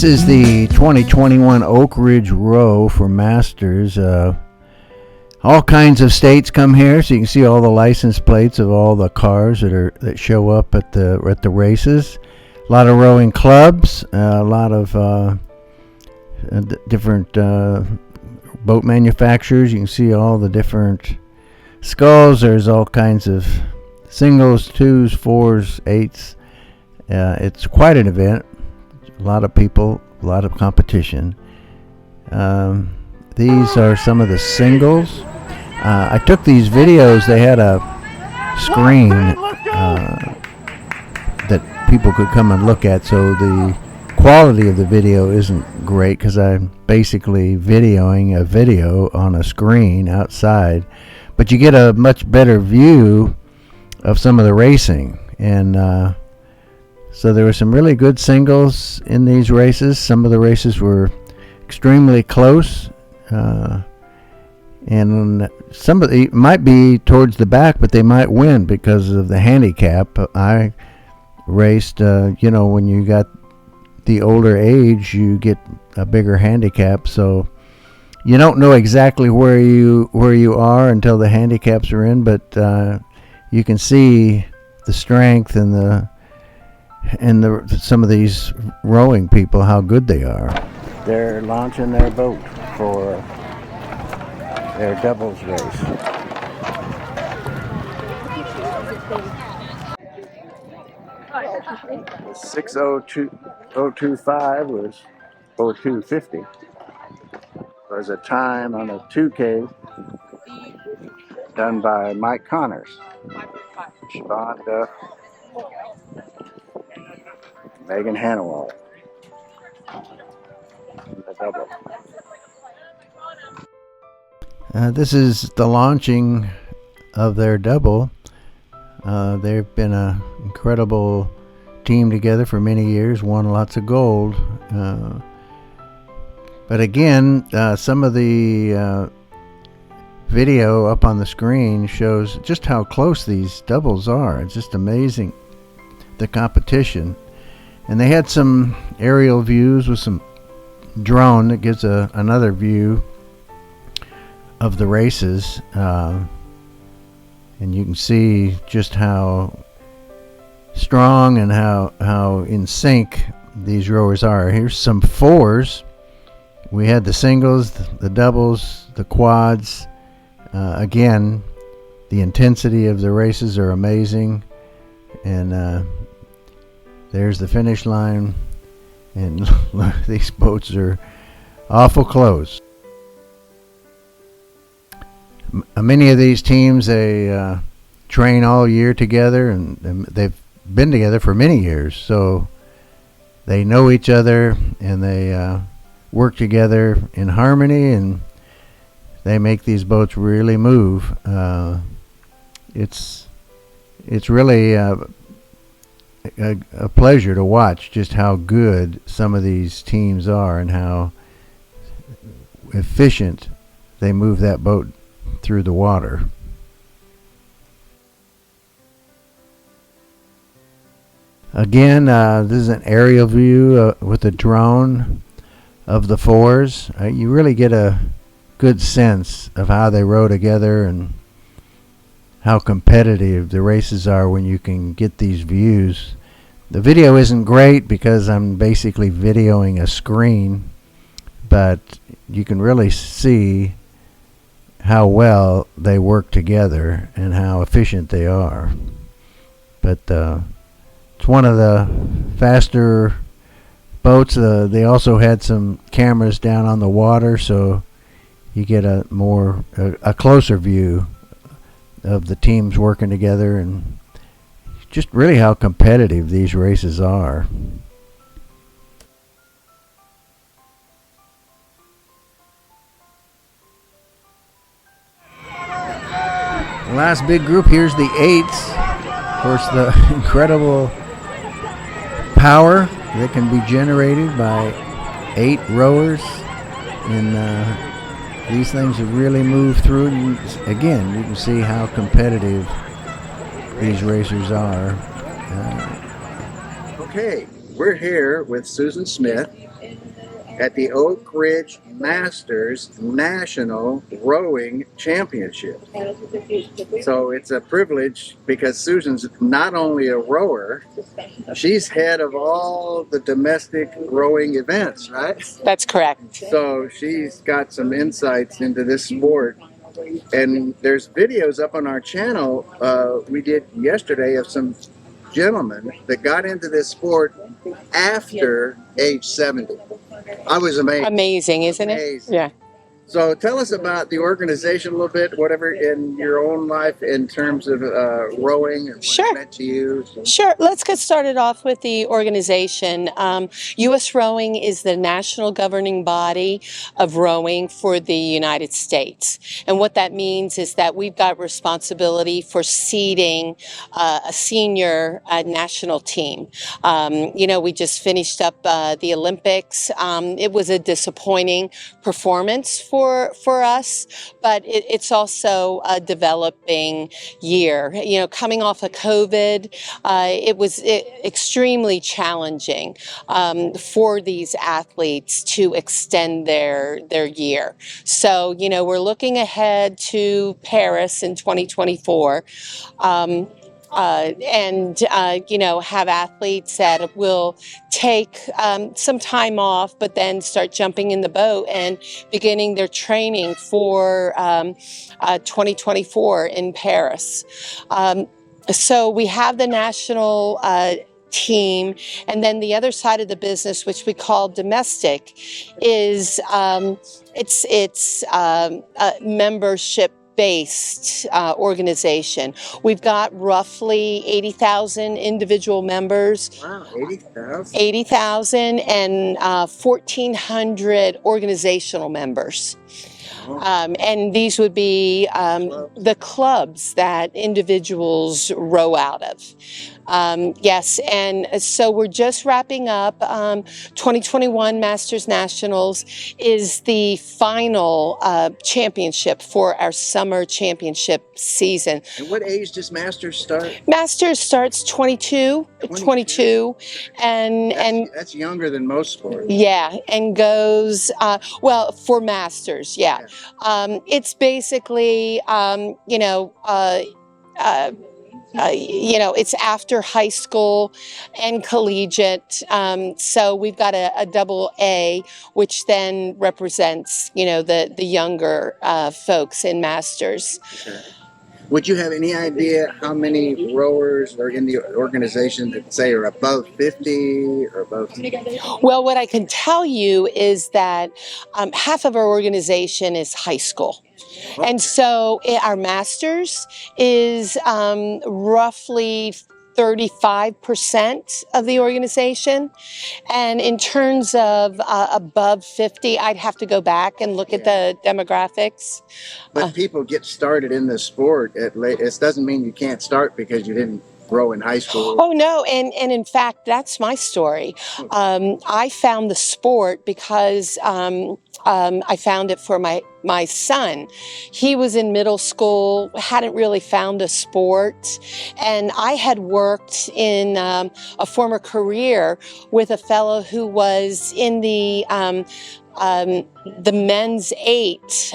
This is the 2021 Oak Ridge Row for Masters. All kinds of states come here, so you can see all the license plates of all the cars that show up at the races. A lot of rowing clubs, a lot of different boat manufacturers. You can see all the different sculls. There's all kinds of singles, twos, fours, eights. It's quite an event. A lot of people, a lot of competition. These are some of the singles. I took these videos. They had a screen that people could come and look at, so the quality of the video isn't great because I'm basically videoing a video on a screen outside, but you get a much better view of some of the racing. And so there were some really good singles in these races. Some of the races were extremely close, and some of the might be towards the back, but they might win because of the handicap. I raced, when you got the older age, you get a bigger handicap, so you don't know exactly where you are until the handicaps are in, but you can see the strength and some of these rowing people, how good they are. They're launching their boat for their doubles race. The 6:02.025 was 02:50. Was a time on a 2K done by Mike Connors, Siobhan Duff, Megan Hannawalt. The double. This is the launching of their double. They've been an incredible team together for many years, won lots of gold. But again, some of the video up on the screen shows just how close these doubles are. It's just amazing, the competition. And they had some aerial views with some drone that gives another view of the races, and you can see just how strong and how in sync these rowers are. Here's some fours. We had the singles, the doubles, the quads. Again, the intensity of the races are amazing, and there's the finish line, and these boats are awful close. Many of these teams, they train all year together, and they've been together for many years, so they know each other, and they work together in harmony, and they make these boats really move. It's really a pleasure to watch just how good some of these teams are and how efficient they move that boat through the water. Again, this is an aerial view with a drone of the fours. You really get a good sense of how they row together and how competitive the races are when you can get these views. The video isn't great because I'm basically videoing a screen, but you can really see how well they work together and how efficient they are. But it's one of the faster boats. They also had some cameras down on the water, so you get a closer view of the teams working together, and just really how competitive these races are. The last big group, here's the eights. Of course, the incredible power that can be generated by 8 rowers, and these things have really moved through. Again, you can see how competitive these racers are. Okay, We're here with Susan Smith at the Oak Ridge Masters National Rowing Championship. So it's a privilege because Susan's not only a rower, she's head of all the domestic rowing events, right? That's correct. So she's got some insights into this sport. And there's videos up on our channel we did yesterday of some gentlemen that got into this sport after age 70. I was amazed. Amazing, isn't it? Yeah. So tell us about the organization a little bit, whatever in your own life in terms of rowing and what it meant to you. Sure. Let's get started off with the organization. U.S. Rowing is the national governing body of rowing for the United States. And what that means is that we've got responsibility for seeding a senior national team. We just finished up the Olympics. It was a disappointing performance for us, but it's also a developing year. Coming off of COVID, it was extremely challenging for these athletes to extend their year. So, we're looking ahead to Paris in 2024. Have athletes that will take some time off, but then start jumping in the boat and beginning their training for 2024 in Paris. So we have the national team, and then the other side of the business, which we call domestic, is it's a membership-based organization. We've got roughly 80,000 individual members. Wow, 80,000? 80,000 and 1,400 organizational members. And these would be the clubs that individuals row out of. Yes, and so we're just wrapping up. 2021 Masters Nationals is the final championship for our summer championship season. And what age does Masters start? Masters starts 22, and that's younger than most sports. Yeah, and goes for Masters. Yeah. It's basically it's after high school and collegiate. So we've got a double A, which then represents, the younger folks in Masters. Okay. Would you have any idea how many rowers are in the organization that say are above 50 or above? Well, what I can tell you is that half of our organization is high school. Okay. And so our Masters is roughly 35% of the organization. And in terms of above 50, I'd have to go back and look at the demographics. But people get started in the sport at late. It doesn't mean you can't start because you didn't grow in high school. Oh, no. And in fact, that's my story. I found the sport because I found it for my son. He was in middle school, hadn't really found a sport, and I had worked in a former career with a fellow who was in the men's 8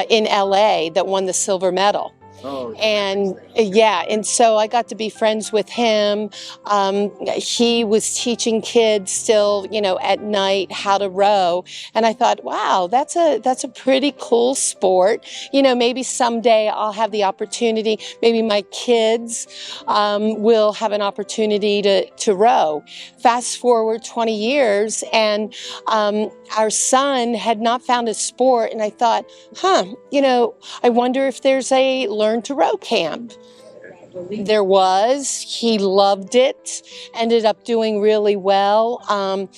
in LA that won the silver medal. Oh, and yeah, and so I got to be friends with him. He was teaching kids still, at night how to row, and I thought, wow, that's a pretty cool sport. Maybe someday I'll have the opportunity. Maybe my kids will have an opportunity to row. Fast forward 20 years, and our son had not found a sport, and I thought, I wonder if there's a Learn to Row camp. There was. He loved it, ended up doing really well. Then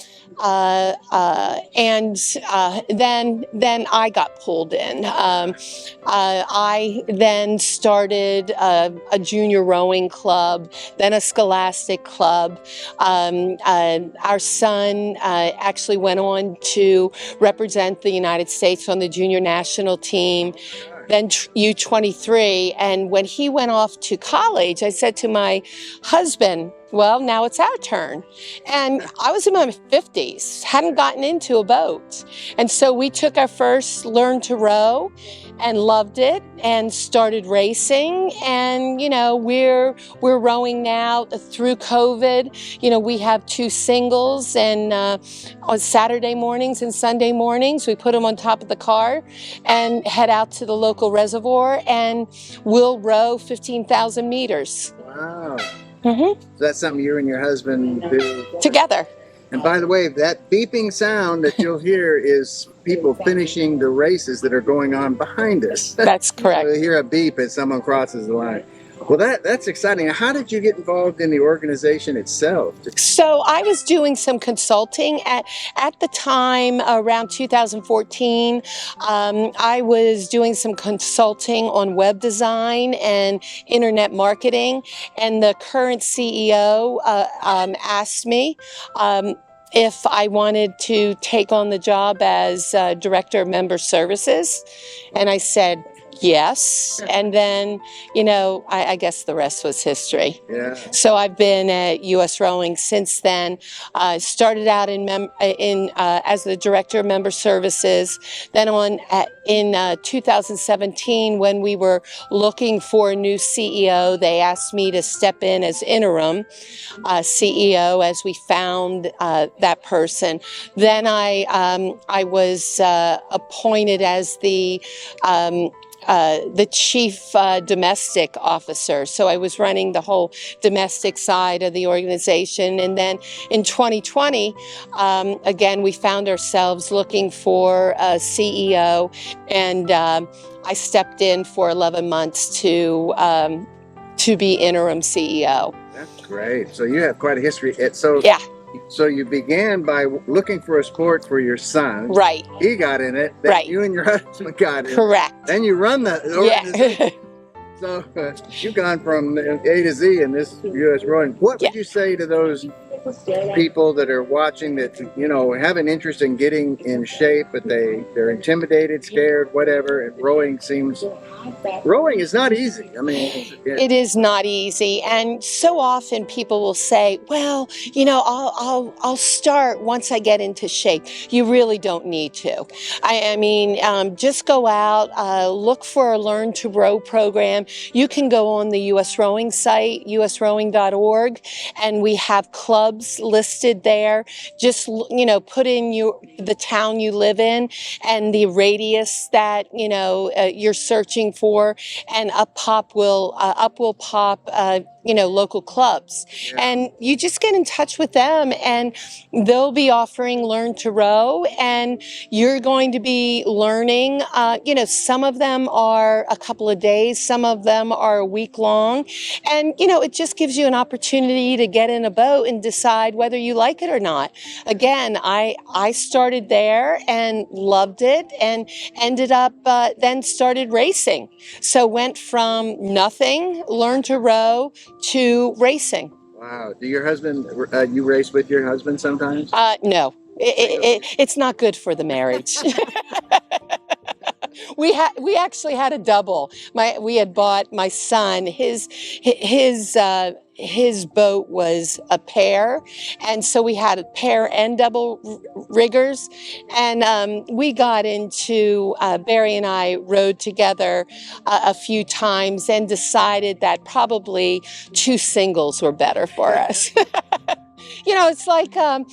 I got pulled in. I then started a junior rowing club, then a scholastic club. Our son actually went on to represent the United States on the junior national team, then U23. And when he went off to college, I said to my husband, well, now it's our turn. And I was in my 50s, hadn't gotten into a boat. And so we took our first learn to row and loved it and started racing. And, we're rowing now through COVID. We have 2 singles, and on Saturday mornings and Sunday mornings, we put them on top of the car and head out to the local reservoir, and we'll row 15,000 meters. Wow. Mm-hmm. So that's something you and your husband do Together. And by the way, that beeping sound that you'll hear is people finishing the races that are going on behind us. That's correct. So you hear a beep as someone crosses the line. Well, that's exciting. How did you get involved in the organization itself? So I was doing some consulting at the time around 2014. I was doing some consulting on web design and internet marketing, and the current CEO asked me if I wanted to take on the job as Director of Member Services, and I said yes. And then, I guess the rest was history. Yeah. So I've been at U.S. Rowing since then. Started out as the Director of Member Services. Then in 2017, when we were looking for a new CEO, they asked me to step in as interim CEO as we found that person. Then I was appointed as the chief domestic officer. So I was running the whole domestic side of the organization. And then in 2020, again, we found ourselves looking for a CEO, and I stepped in for 11 months to be interim CEO. That's great. So you have quite a history. Yeah. So you began by looking for a sport for your son. Right. He got in it. Then right. You and your husband got in it. Correct. Then you run the organization. Yeah. So you've gone from A to Z in this U.S. rowing. What would you say to those people that are watching that, have an interest in getting in shape, but they're intimidated, scared, whatever, and rowing is not easy. I mean, it is not easy. And so often people will say, well, I'll start once I get into shape. You really don't need to. I mean, just go out, look for a Learn to Row program. You can go on the U.S. Rowing site, usrowing.org, and we have clubs listed there. Just, put in the town you live in and the radius that, you're searching for, and up will pop local clubs. Yeah. And you just get in touch with them, and they'll be offering Learn to Row, and you're going to be learning. Some of them are a couple of days, some of them are a week long, and it just gives you an opportunity to get in a boat and decide whether you like it or not. Again, I started there and loved it, and ended up then started racing. So went from nothing, Learn to Row, to racing. Wow. Do your husband, you race with your husband sometimes? No. It's not good for the marriage. We actually had a double. We had bought my son, his boat was a pair, and so we had a pair and double riggers, and we got into Barry and I rode together a few times and decided that probably 2 singles were better for us. It's like a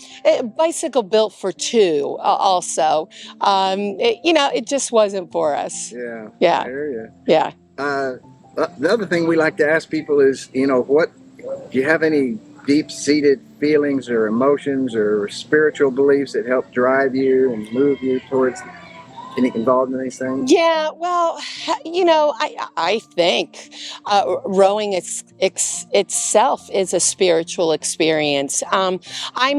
bicycle built for 2 also. It just wasn't for us. Yeah. Yeah. I hear you. Yeah. The other thing we like to ask people is, do you have any deep-seated feelings or emotions or spiritual beliefs that help drive you and move you towards getting involved in these things? Yeah, well, I think rowing itself is a spiritual experience. I'm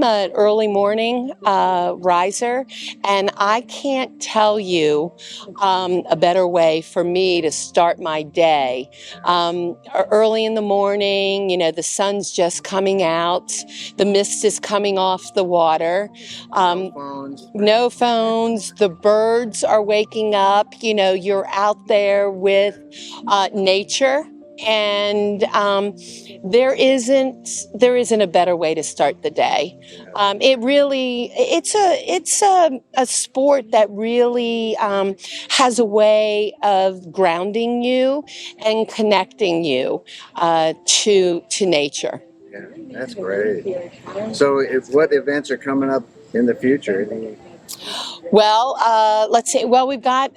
an early morning riser, and I can't tell you a better way for me to start my day. Early in the morning, the sun's just coming out, the mist is coming off the water. No phones, the birds are waking up, you're out there with nature, and there isn't a better way to start the day. It's a sport that really has a way of grounding you and connecting you to nature. Yeah, that's great. So, what events are coming up in the future? Well, let's see. Well, we've got,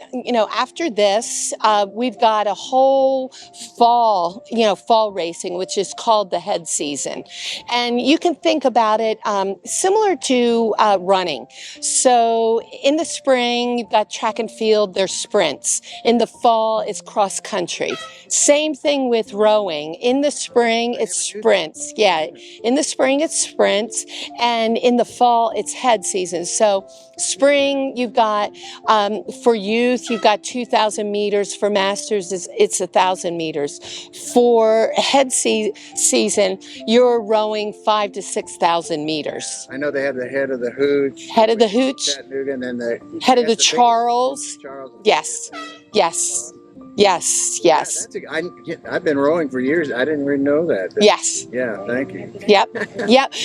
after this, we've got a whole fall racing, which is called the head season. And you can think about it similar to running. So in the spring, you've got track and field, there's sprints. In the fall, it's cross country. Same thing with rowing. In the spring, it's sprints. Yeah, in the spring, it's sprints. And in the fall, it's head season. So spring, you've got, for youth, you've got 2,000 meters. For masters, it's 1,000 meters. For head season, you're rowing 5,000 to 6,000 meters. I know they have the head of the hooch. Head of the hooch. Chattanooga, and then the head of the Charles. Yes. Yes. Yeah, I've been rowing for years. I didn't really know that. Yes. Yeah, thank you. Yep.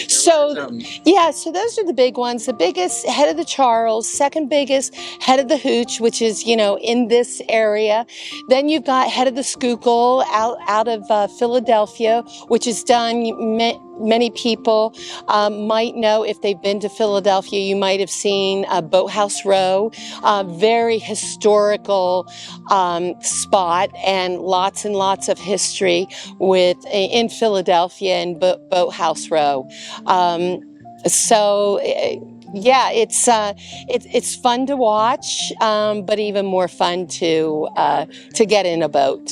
So those are the big ones. The biggest, head of the Charles. Second biggest, head of the Hooch, which is, in this area. Then you've got head of the Schuylkill out of Philadelphia, which is done. Many people might know, if they've been to Philadelphia, you might have seen Boathouse Row, very historical spot, and lots of history in Philadelphia and Boathouse Row. It's fun to watch, but even more fun to get in a boat.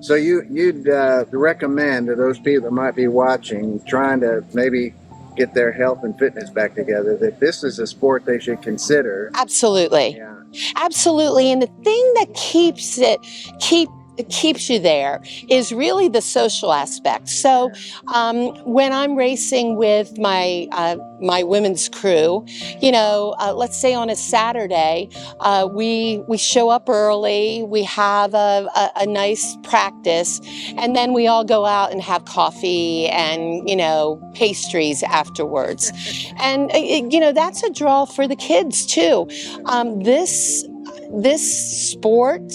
So you'd recommend to those people that might be watching, trying to maybe get their health and fitness back together, that this is a sport they should consider? Absolutely. Yeah. Absolutely. And the thing that keeps you there is really the social aspect. So when I'm racing with my women's crew, let's say on a Saturday, we show up early, we have a nice practice, and then we all go out and have coffee and pastries afterwards. And that's a draw for the kids too. This sport,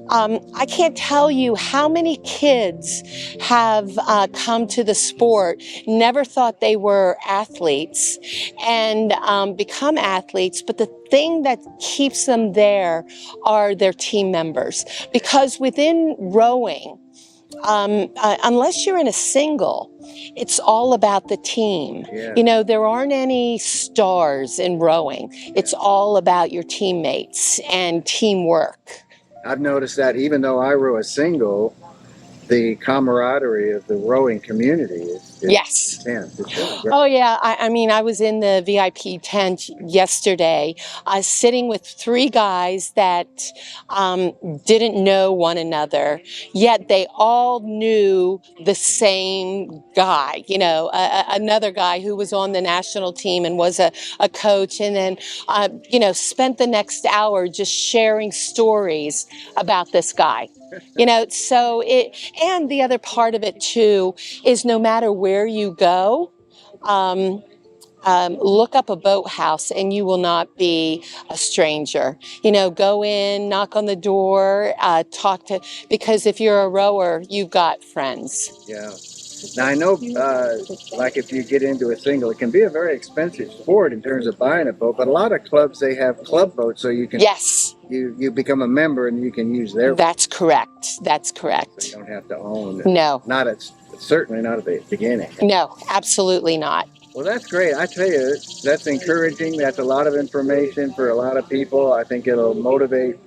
I can't tell you how many kids have come to the sport, never thought they were athletes, and become athletes. But the thing that keeps them there are their team members. Because within rowing, unless you're in a single, it's all about the team. Yeah. There aren't any stars in rowing. It's all about your teammates and teamwork. I've noticed that even though I row a single, the camaraderie of the rowing community is yes. intense. It's really great. Oh, yeah. I was in the VIP tent yesterday, sitting with 3 guys that didn't know one another, yet they all knew the same guy, another guy who was on the national team and was a coach, and then, spent the next hour just sharing stories about this guy. And the other part of it too is, no matter where you go, look up a boathouse and you will not be a stranger. Go in, knock on the door, because if you're a rower, you've got friends. Yeah. Now I know, like if you get into a single, it can be a very expensive sport in terms of buying a boat, but a lot of clubs, they have club boats, so you can you become a member and you can use their boat. That's correct. So you don't have to own. No. Certainly not at the beginning. No, absolutely not. Well, that's great. I tell you, that's encouraging. That's a lot of information for a lot of people. I think it'll motivate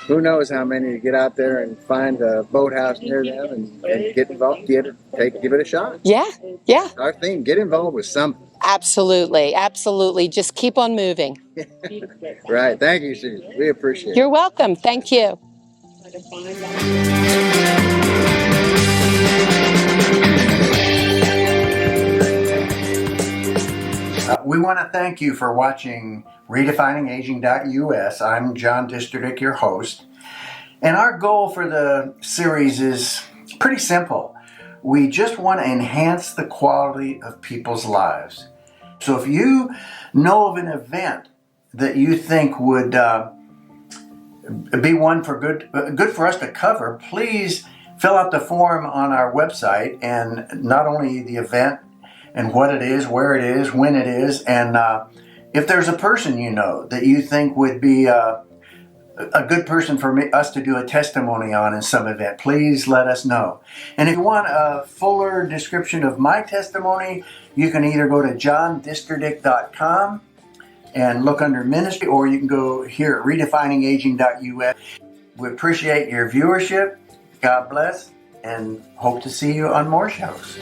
who knows how many to get out there and find a boathouse near them and get involved, give it a shot. Yeah. Our thing, get involved with something. Absolutely. Just keep on moving. Right. Thank you, Susan. We appreciate it. You're welcome. Thank you. We want to thank you for watching redefiningaging.us. I'm John Disterdick, your host. And our goal for the series is It's pretty simple. We just want to enhance the quality of people's lives. So if you know of an event that you think would be one for good for us to cover, please fill out the form on our website, and not only the event and what it is, where it is, when it is, and if there's a person you know that you think would be a good person for us to do a testimony on in some event, please let us know. And if you want a fuller description of my testimony, you can either go to johndisterdick.com and look under ministry, or you can go here at redefiningaging.us. We appreciate your viewership. God bless, and hope to see you on more shows.